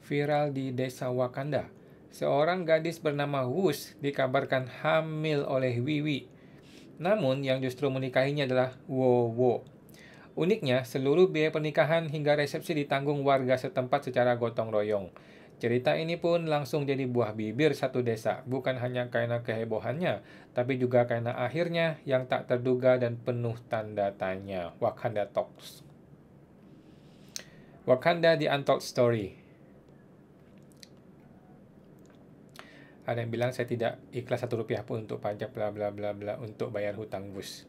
Viral di desa Wakanda. Seorang gadis bernama Wus dikabarkan hamil oleh Wiwi. Namun yang justru menikahinya adalah Wowo. Uniknya, seluruh biaya pernikahan hingga resepsi ditanggung warga setempat secara gotong royong. Cerita ini pun langsung jadi buah bibir satu desa, bukan hanya karena kehebohannya, tapi juga karena akhirnya yang tak terduga dan penuh tanda tanya. Wakanda Talks. Wakanda The Untold Story. Ada yang bilang saya tidak ikhlas 1 rupiah pun untuk pajak bla bla bla bla untuk bayar hutang bus.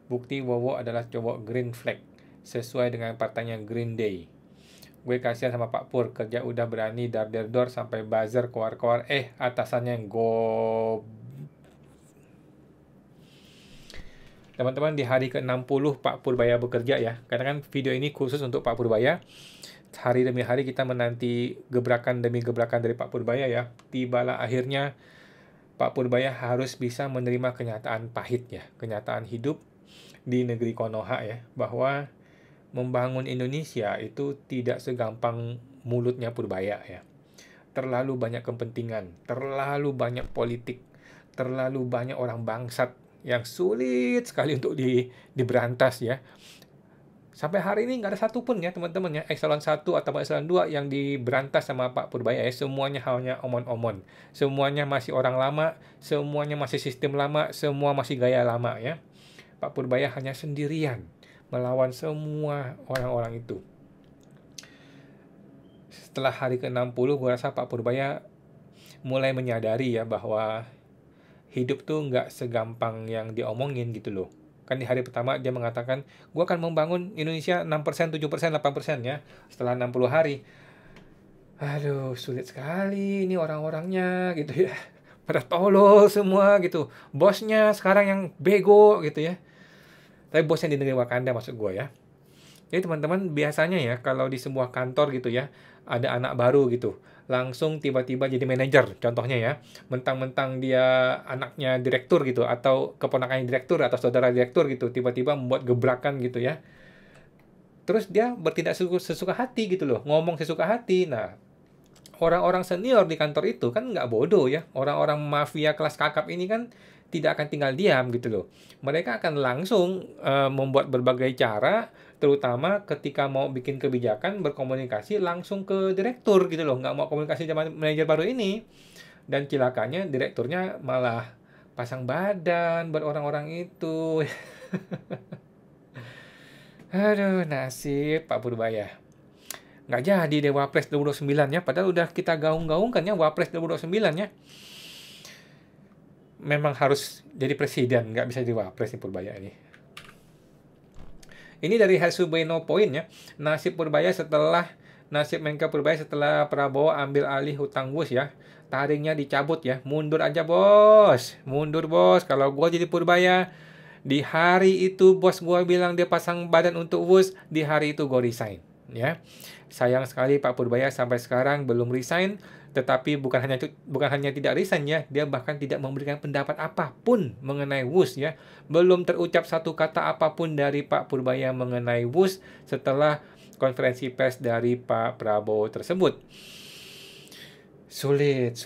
Bukti Wowo adalah cowok Green Flag, sesuai dengan partainya Green Day. Gue kasihan sama Pak Pur, kerja udah berani dar-der-dor sampai buzzer keluar-keluar, atasannya go. Teman-teman, di hari ke-60 Pak Purbaya bekerja ya. Karena kan video ini khusus untuk Pak Purbaya. Hari demi hari kita menanti gebrakan demi gebrakan dari Pak Purbaya ya. Tibalah akhirnya Pak Purbaya harus bisa menerima kenyataan pahit ya. Kenyataan hidup di negeri Konoha ya. Bahwa membangun Indonesia itu tidak segampang mulutnya Purbaya ya. Terlalu banyak kepentingan, terlalu banyak politik, terlalu banyak orang bangsat yang sulit sekali untuk diberantas ya. Sampai hari ini nggak ada satupun ya teman-teman ya, eselon 1 atau eselon 2 yang diberantas sama Pak Purbaya ya. Semuanya hanya omon-omon. Semuanya masih orang lama, semuanya masih sistem lama, semua masih gaya lama ya. Pak Purbaya hanya sendirian melawan semua orang-orang itu. Setelah hari ke-60, gue rasa Pak Purbaya mulai menyadari ya bahwa hidup tuh nggak segampang yang diomongin gitu loh. Kan di hari pertama dia mengatakan, gue akan membangun Indonesia 6%, 7%, 8% ya. Setelah 60 hari, aduh sulit sekali ini orang-orangnya gitu ya. Pada tolol semua gitu. Bosnya sekarang yang bego gitu ya. Tapi bosnya di negeri Wakanda maksud gue ya. Jadi teman-teman biasanya ya kalau di sebuah kantor gitu ya, ada anak baru gitu. Langsung tiba-tiba jadi manajer contohnya ya. Mentang-mentang dia anaknya direktur gitu atau keponakannya direktur atau saudara direktur gitu, tiba-tiba membuat gebrakan gitu ya. Terus dia bertindak sesuka hati gitu loh, ngomong sesuka hati. Nah, orang-orang senior di kantor itu kan nggak bodoh ya. Orang-orang mafia kelas kakap ini kan tidak akan tinggal diam gitu loh. Mereka akan langsung membuat berbagai cara, terutama ketika mau bikin kebijakan berkomunikasi langsung ke direktur gitu loh. Nggak mau komunikasi sama manajer baru ini. Dan cilakanya direkturnya malah pasang badan buat orang-orang itu. Aduh, nasib Pak Purbaya. Nggak jadi deh Wapres 2029 ya. Padahal udah kita gaung-gaungkan ya Wapres 2029 ya. Memang harus jadi presiden, nggak bisa jadi Wapres nih Purbaya ini. Ini dari Hasubeno Point ya. Nasib Menko Purbaya setelah Prabowo ambil alih hutang Wus ya. Taringnya dicabut ya. Mundur aja bos. Mundur bos. Kalau gue jadi Purbaya, di hari itu bos gue bilang dia pasang badan untuk Wus, di hari itu gue resign ya. Sayang sekali Pak Purbaya sampai sekarang belum resign, tetapi bukan hanya tidak resign ya, dia bahkan tidak memberikan pendapat apapun mengenai Wus ya. Belum terucap satu kata apapun dari Pak Purbaya mengenai Wus setelah konferensi pers dari Pak Prabowo tersebut. Sulit.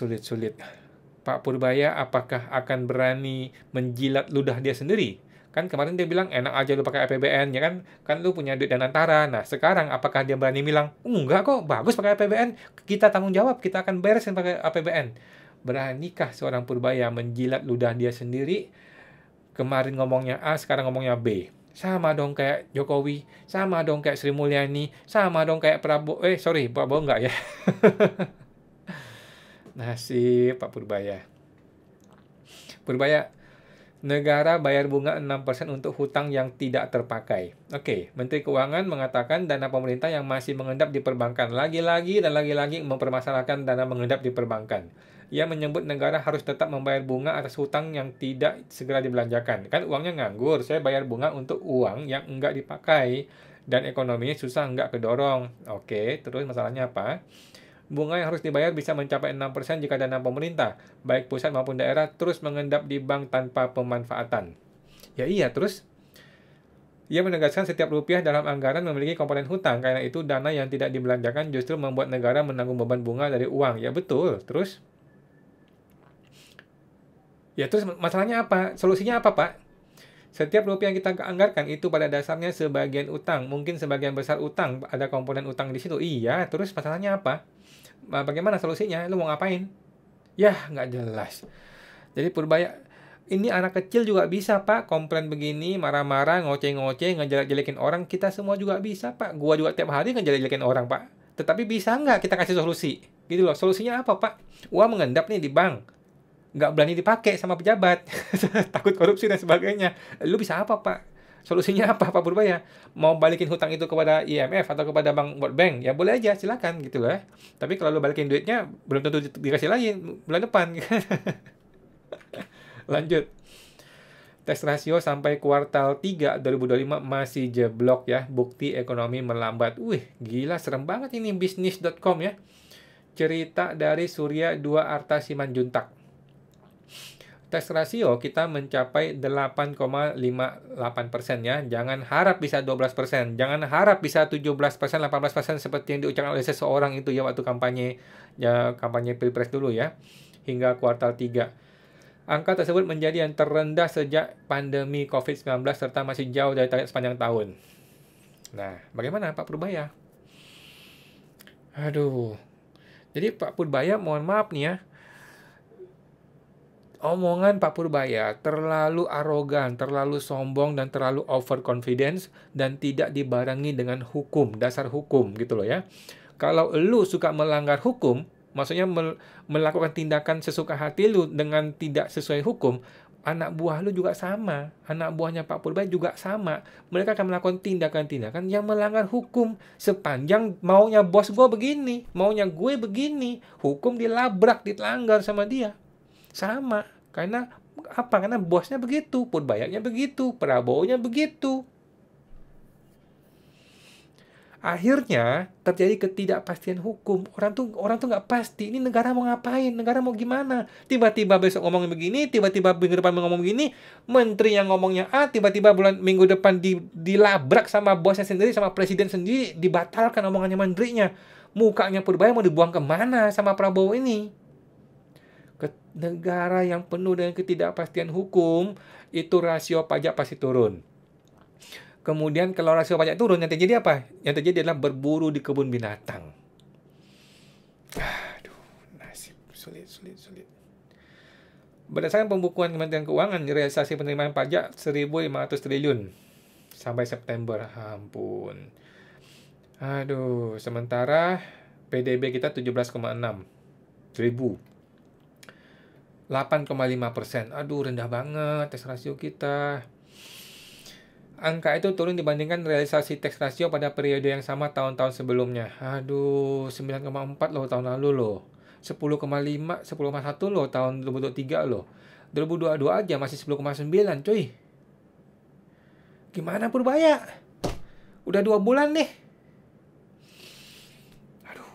Pak Purbaya apakah akan berani menjilat ludah dia sendiri? Kan kemarin dia bilang enak aja lu pakai APBN ya kan? Kan lu punya duit dan antara. Nah, sekarang apakah dia berani bilang, enggak kok, bagus pakai APBN. Kita tanggung jawab, kita akan beresin pakai APBN. Beranikah seorang Purbaya menjilat ludah dia sendiri? Kemarin ngomongnya A, sekarang ngomongnya B. Sama dong kayak Jokowi, sama dong kayak Sri Mulyani, sama dong kayak Prabowo. Prabowo enggak ya? Nasib Pak Purbaya. Purbaya, negara bayar bunga 6% untuk hutang yang tidak terpakai. Oke, Menteri Keuangan mengatakan dana pemerintah yang masih mengendap di perbankan. Lagi-lagi mempermasalahkan dana mengendap di perbankan. Ia menyebut negara harus tetap membayar bunga atas hutang yang tidak segera dibelanjakan. Kan uangnya nganggur, saya bayar bunga untuk uang yang enggak dipakai. Dan ekonominya susah enggak kedorong. Oke, terus masalahnya apa? Bunga yang harus dibayar bisa mencapai 6% jika dana pemerintah, baik pusat maupun daerah, terus mengendap di bank tanpa pemanfaatan. Ya iya, terus Ia menegaskan setiap rupiah dalam anggaran memiliki komponen hutang, karena itu dana yang tidak dibelanjakan justru membuat negara menanggung beban bunga dari uang. Ya betul. Terus masalahnya apa? Solusinya apa, Pak? Setiap rupiah yang kita anggarkan itu pada dasarnya sebagian utang. Mungkin sebagian besar utang, ada komponen utang di situ. Iya, terus masalahnya apa? Bagaimana solusinya? Lu mau ngapain? Yah, nggak jelas. Jadi Purbaya, ini anak kecil juga bisa, Pak, komplain begini, marah-marah, ngoceh-ngoceh, ngejelek-jelekin orang. Kita semua juga bisa, Pak. Gua juga tiap hari ngejelek-jelekin orang, Pak. Tetapi bisa nggak kita kasih solusi? Gitu loh. Solusinya apa, Pak? Uang mengendap nih di bank. Nggak berani dipakai sama pejabat. Takut korupsi dan sebagainya. Lu bisa apa, Pak? Solusinya apa, Pak Purbaya? Mau balikin hutang itu kepada IMF atau kepada bank World Bank? Ya boleh aja, silakan gitu loh. Tapi kalau lu balikin duitnya, belum tentu dikasih lagi bulan depan. Lanjut. Tax ratio sampai kuartal 3 2025 masih jeblok ya. Bukti ekonomi melambat. Wih, gila serem banget ini bisnis.com ya. Cerita dari Surya 2 Arta Simanjuntak. Tax ratio kita mencapai 8,58% ya. Jangan harap bisa 12%. Jangan harap bisa 17%, 18% seperti yang diucapkan oleh seseorang itu ya waktu kampanye Pilpres dulu ya. Hingga kuartal 3. Angka tersebut menjadi yang terendah sejak pandemi COVID-19 serta masih jauh dari target sepanjang tahun. Nah, bagaimana Pak Purbaya? Aduh. Jadi Pak Purbaya mohon maaf nih ya. Omongan Pak Purbaya terlalu arogan, terlalu sombong, dan terlalu overconfidence, dan tidak dibarengi dengan hukum, dasar hukum gitu loh ya. Kalau lu suka melanggar hukum, maksudnya melakukan tindakan sesuka hati lu dengan tidak sesuai hukum, anak buah lu juga sama. Anak buahnya Pak Purbaya juga sama. Mereka akan melakukan tindakan-tindakan yang melanggar hukum. Sepanjang maunya bos gue begini, maunya gue begini, hukum dilabrak, dilanggar sama dia. Sama. Karena apa? Karena bosnya begitu, Purbayanya begitu, Prabowo-nya begitu. Akhirnya terjadi ketidakpastian hukum. Orang tuh nggak pasti. Ini negara mau ngapain? Negara mau gimana? Tiba-tiba besok ngomongin begini, tiba-tiba minggu depan ngomong begini. Menteri yang ngomongnya A, tiba-tiba minggu depan dilabrak sama bosnya sendiri, sama presiden sendiri, dibatalkan omongannya menterinya. Mukanya Purbaya mau dibuang kemana sama Prabowo ini? Negara yang penuh dengan ketidakpastian hukum, itu rasio pajak pasti turun. Kemudian kalau rasio pajak turun, yang terjadi apa? Yang terjadi adalah berburu di kebun binatang. Aduh, nasib sulit. Berdasarkan pembukuan Kementerian Keuangan, realisasi penerimaan pajak 1.500 triliun sampai September. Ampun. Aduh, sementara PDB kita 17,6 ribu. 8,5%. Aduh, rendah banget tax ratio kita. Angka itu turun dibandingkan realisasi tax ratio pada periode yang sama tahun-tahun sebelumnya. Aduh, 9,4 loh tahun lalu loh. 10,5, 10,1 loh tahun 2023 loh. 2022 aja masih 10,9 cuy. Gimana Purbaya? Udah 2 bulan nih. Aduh.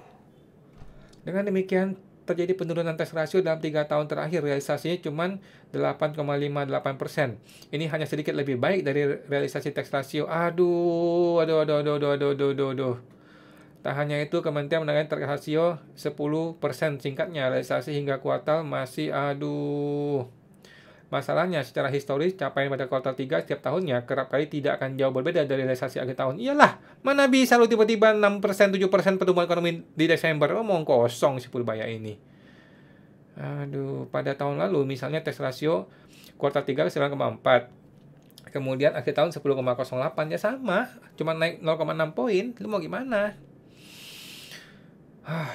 Dengan demikian, terjadi penurunan tax ratio dalam 3 tahun terakhir. Realisasinya cuma 8,58%. Ini hanya sedikit lebih baik dari realisasi tax ratio. Aduh. Tak hanya itu, Kementerian menangani tax ratio 10%. Singkatnya, realisasi hingga kuartal masih Masalahnya, secara historis, capaian pada kuartal 3 setiap tahunnya kerap kali tidak akan jauh berbeda dari realisasi akhir tahun. Iyalah, mana bisa lu tiba-tiba 6%, 7% pertumbuhan ekonomi di Desember? Omong kosong si Purbaya ini. Aduh, pada tahun lalu misalnya tax ratio kuartal 3 9,4. Kemudian akhir tahun 10,08. Ya sama, cuma naik 0,6 poin. Lu mau gimana?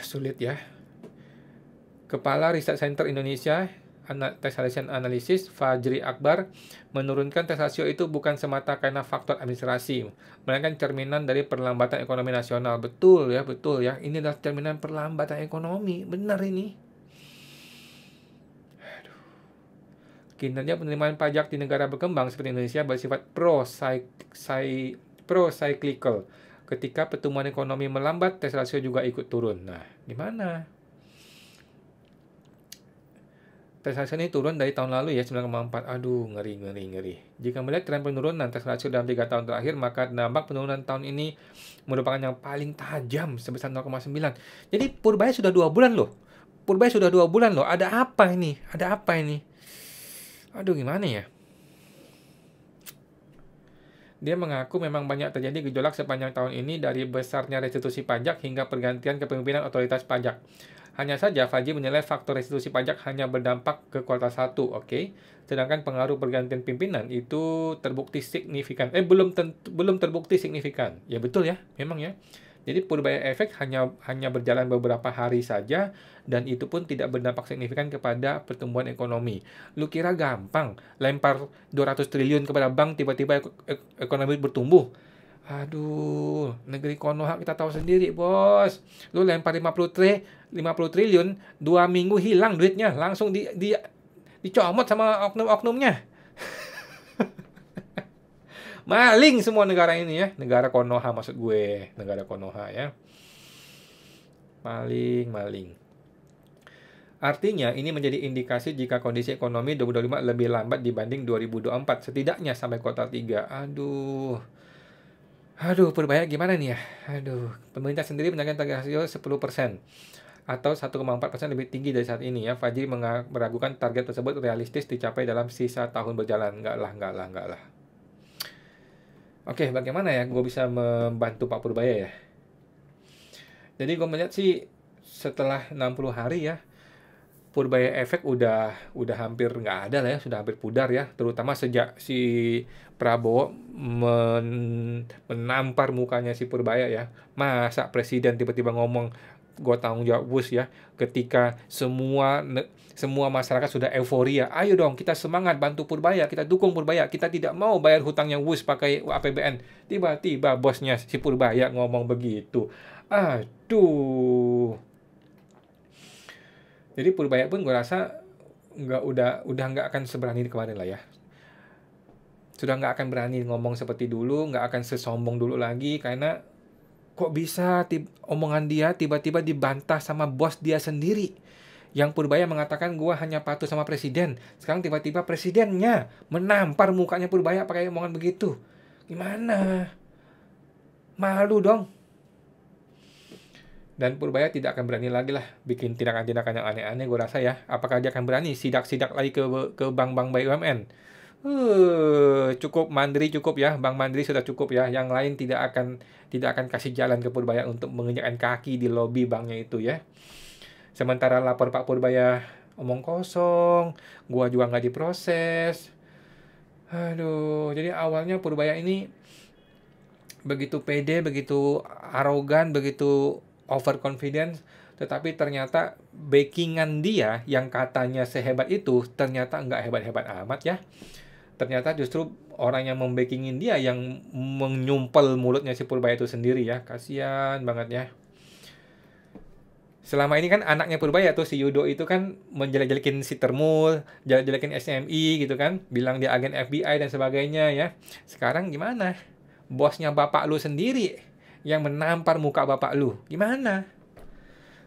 Sulit ya. Kepala Research Center Indonesia Taxation Analysis Fajri Akbar menurunkan tax ratio itu bukan semata karena faktor administrasi, melainkan cerminan dari perlambatan ekonomi nasional. Betul ya. Ini adalah cerminan perlambatan ekonomi. Benar ini. Kinerja penerimaan pajak di negara berkembang seperti Indonesia bersifat pro-cyclical. Ketika pertumbuhan ekonomi melambat, tax ratio juga ikut turun. Nah, gimana? tax ratio ini turun dari tahun lalu ya 9,4. Aduh, ngeri. Jika melihat tren penurunan tax ratio dalam 3 tahun terakhir, maka nampak penurunan tahun ini merupakan yang paling tajam sebesar 0,9. Jadi Purbaya sudah 2 bulan loh. Ada apa ini? Aduh, gimana ya? Dia mengaku memang banyak terjadi gejolak sepanjang tahun ini, dari besarnya restitusi pajak hingga pergantian kepemimpinan otoritas pajak. Hanya saja Fajri menilai faktor restitusi pajak hanya berdampak ke kuartal 1, oke? Sedangkan pengaruh pergantian pimpinan itu terbukti signifikan. Belum terbukti signifikan. Ya betul ya, memang ya. Jadi Purbaya efek hanya berjalan beberapa hari saja, dan itu pun tidak berdampak signifikan kepada pertumbuhan ekonomi. Lu kira gampang lempar 200 triliun kepada bank tiba-tiba ekonomi bertumbuh? Aduh, negeri Konoha kita tahu sendiri, bos. Lu lempar 50 triliun, 2 minggu hilang duitnya, langsung dicomot sama oknum-oknumnya. Maling semua negara ini ya. Negara Konoha maksud gue. Negara Konoha ya. Maling. Artinya ini menjadi indikasi jika kondisi ekonomi 2025 lebih lambat dibanding 2024. Setidaknya sampai kuartal 3. Aduh, Purbaya gimana nih ya? Pemerintah sendiri menaikkan target rasio 10%. Atau 1,4% lebih tinggi dari saat ini ya. Fajri meragukan target tersebut realistis dicapai dalam sisa tahun berjalan. Enggak lah. Oke, bagaimana ya gue bisa membantu Pak Purbaya ya? Jadi gue melihat sih setelah 60 hari ya, Purbaya efek udah hampir nggak ada lah ya, sudah hampir pudar ya. Terutama sejak si Prabowo menampar mukanya si Purbaya ya. Masa presiden tiba-tiba ngomong gue tanggung jawab WUS ya, ketika semua masyarakat sudah euforia. Ayo dong kita semangat bantu Purbaya, kita dukung Purbaya, kita tidak mau bayar hutangnya WUS pakai APBN. Tiba-tiba bosnya si Purbaya ngomong begitu. Aduh. Jadi Purbaya pun gue rasa udah nggak akan seberani kemarin lah ya. Sudah nggak akan berani ngomong seperti dulu, nggak akan sesombong dulu lagi, karena kok bisa omongan dia tiba-tiba dibantah sama bos dia sendiri. Yang Purbaya mengatakan gua hanya patuh sama presiden. Sekarang tiba-tiba presidennya menampar mukanya Purbaya pakai omongan begitu. Gimana? Malu dong. Dan Purbaya tidak akan berani lagi lah bikin tindakan-tindakan yang aneh-aneh, gue rasa ya. Apakah dia akan berani sidak-sidak lagi ke bank-bank BUMN? Cukup Mandiri cukup ya, Bank Mandiri sudah cukup ya. Yang lain tidak akan kasih jalan ke Purbaya untuk menginjakkan kaki di lobi banknya itu ya. Sementara lapor Pak Purbaya omong kosong, gua juga nggak diproses. Aduh, jadi awalnya Purbaya ini begitu pede, begitu arogan, begitu overconfidence, tetapi ternyata backingan dia yang katanya sehebat itu ternyata nggak hebat-hebat amat ya. Ternyata justru orang yang membackingin dia yang menyumpel mulutnya si Purbaya itu sendiri ya. Kasian banget ya. Selama ini kan anaknya Purbaya tuh si Yudo itu kan menjelek-jelekin si Termul, jelek-jelekin SMI gitu kan, bilang dia agen FBI dan sebagainya ya. Sekarang gimana? Bosnya bapak lu sendiri yang menampar muka bapak lu. Gimana?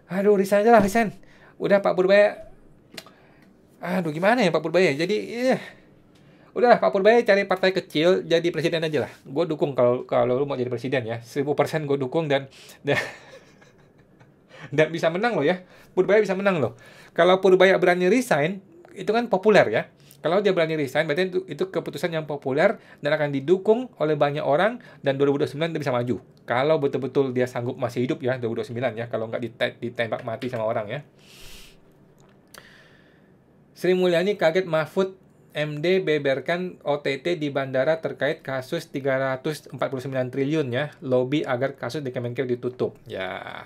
Aduh, resign aja lah, resign. Udah Pak Purbaya. Aduh, gimana ya Pak Purbaya? Jadi, udah Pak Purbaya cari partai kecil, jadi presiden aja lah. Gue dukung kalau lu mau jadi presiden ya. 1000% gue dukung dan bisa menang loh ya. Purbaya bisa menang loh. Kalau Purbaya berani resign, itu kan populer ya. Kalau dia berani resign, berarti itu keputusan yang populer dan akan didukung oleh banyak orang, dan 2029 dia bisa maju. Kalau betul-betul dia sanggup masih hidup ya, 2029 ya, kalau nggak ditembak mati sama orang ya. Sri Mulyani kaget Mahfud MD beberkan OTT di bandara terkait kasus 349 triliun ya, lobby agar kasus di Kemenkeu ditutup. Ya.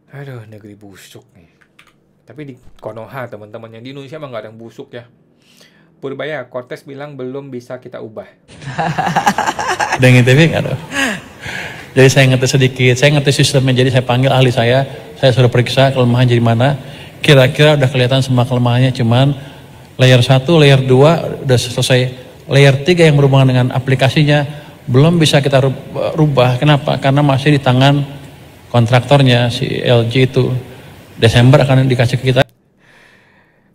Aduh, negeri busuk nih. Tapi di Konoha teman-teman, yang di Indonesia mah nggak ada yang busuk ya. Purbaya, Cortez bilang belum bisa kita ubah. Dengan TV nggak ada. Jadi saya ngerti sedikit, saya ngerti sistemnya. Jadi saya panggil ahli saya suruh periksa kelemahan jadi mana. Kira-kira udah kelihatan semua kelemahannya, cuman layer 1, layer 2 udah selesai. Layer 3 yang berhubungan dengan aplikasinya belum bisa kita rubah. Kenapa? Karena masih di tangan kontraktornya si LG itu Desember akan dikasih ke kita.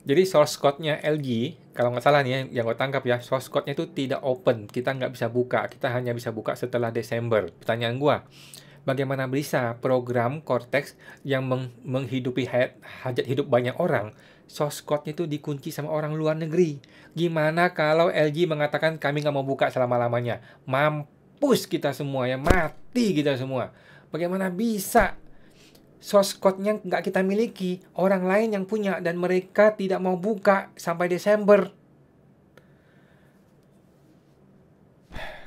Jadi source code-nya LG, kalau nggak salah nih yang gue tangkap ya, source code-nya itu tidak open, kita nggak bisa buka, kita hanya bisa buka setelah Desember. Pertanyaan gue, bagaimana bisa program Cortex yang menghidupi hajat hidup banyak orang, source code-nya itu dikunci sama orang luar negeri? Gimana kalau LG mengatakan kami nggak mau buka selama-lamanya? Mampus kita semua ya, mati kita semua. Bagaimana bisa source code-nya nggak kita miliki, orang lain yang punya, dan mereka tidak mau buka sampai Desember?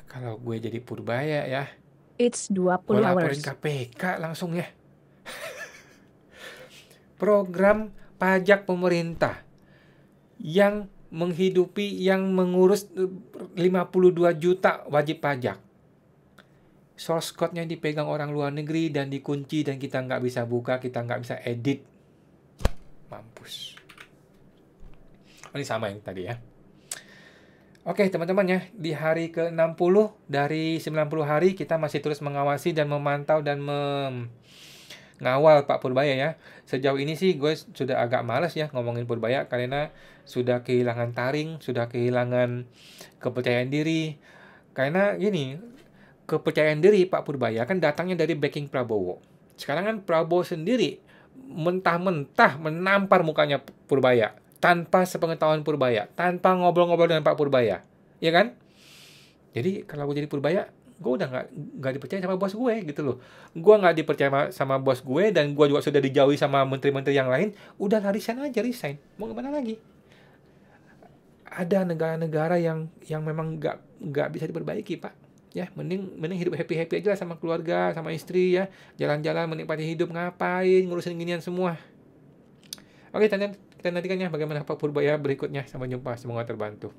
Kalau gue jadi Purbaya ya, It's gue 20 laporin hours. KPK langsung ya. Program pajak pemerintah yang menghidupi, yang mengurus 52 juta wajib pajak. Source code-nya dipegang orang luar negeri dan dikunci dan kita nggak bisa buka, kita nggak bisa edit. Mampus. Ini sama yang tadi ya. Oke teman-teman ya, di hari ke-60 dari 90 hari kita masih terus mengawasi dan memantau dan mengawal Pak Purbaya ya. Sejauh ini sih gue sudah agak males ya ngomongin Purbaya karena sudah kehilangan taring, sudah kehilangan kepercayaan diri. Karena gini, kepercayaan diri Pak Purbaya kan datangnya dari backing Prabowo. Sekarang kan Prabowo sendiri mentah-mentah menampar mukanya Purbaya tanpa sepengetahuan Purbaya, tanpa ngobrol-ngobrol dengan Pak Purbaya, ya kan? Jadi kalau gue jadi Purbaya, gue udah nggak dipercaya sama bos gue gitu loh. Gue nggak dipercaya sama bos gue dan gue juga sudah dijauhi sama menteri-menteri yang lain. Udah lah resign aja, resign. Mau kemana lagi? Ada negara-negara yang memang nggak bisa diperbaiki Pak. Ya mending hidup happy aja lah sama keluarga, sama istri ya, jalan-jalan menikmati hidup, ngapain ngurusin ginian semua. Oke, kita nantikan ya bagaimana Pak Purbaya berikutnya. Sampai jumpa, semoga terbantu.